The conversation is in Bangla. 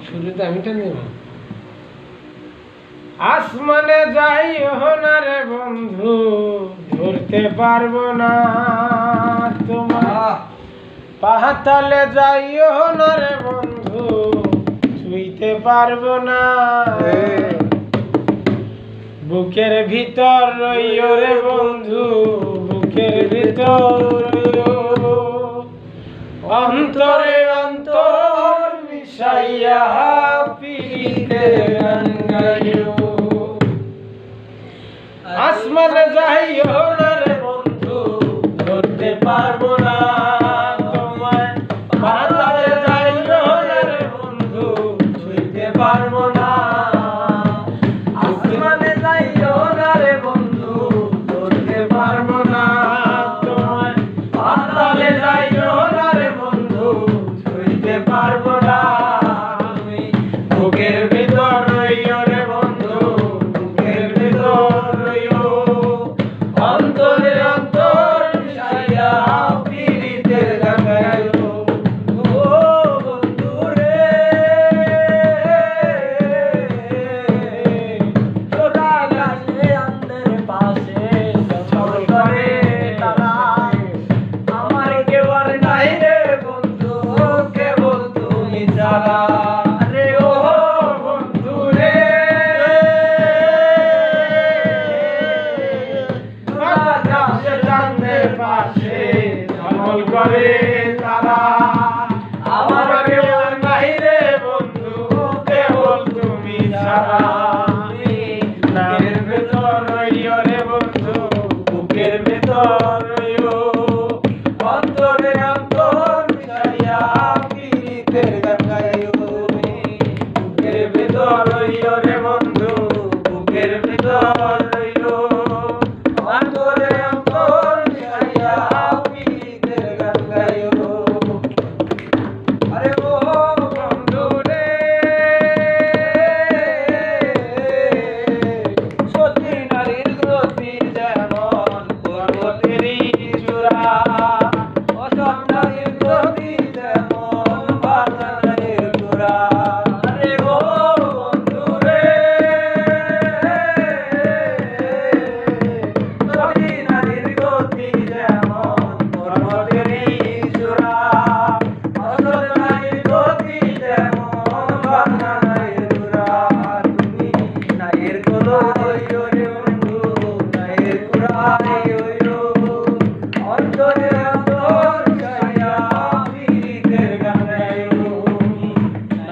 শুরুতে আমিটা নেব। আসমানে যাইও না রে বন্ধু, ধরতে পারবো না তোমার। পাহাতালে যাইও না রে বন্ধু, ছুঁইতে পারবো না। বুকের ভিতর রইও রে বন্ধু, বুকের ভিতর রইও। অন্তরে অন্তর মিশাইয়া পিতে গান গাইও। আসমানে যাইও না রে বন্ধু, ধরতে পারবো না তোমায়। পাতালে যাইও না রে বন্ধু, ছুঁইতে পারবো না। আসমানে যাইও না রে বন্ধু, ধরতে পারবো না তোমায়। পাতালে যাইও না রে বন্ধু, ছুঁইতে পারবো না। তুমি বুকের ভিতর রইও রে বন্ধু, বুকের ভিতর রইও। অন্তরে অন্তর মিশাইয়া পিরিতের গান গাইও। ও বন্ধু রে, তোরা গাছে আন্দের পাশে ঝলমল করে তারা। আমার কেউ আর নাই রে বন্ধু, কেবল তুমি ছাড়া। রে ও বন্ধু রে, তোরা গাছে আন্দের পাশে ঝলমল করে তারা। আমার কেউ আর নাই রে বন্ধু, কেবল তুমি ছাড়া। বুকের ভেতর রইও রে বন্ধু, বুকের ভেতর রইও। অন্তরে অন্তর মিশাইয়া পিরিতের গান গাইও। বুকের ভেতর রইও রে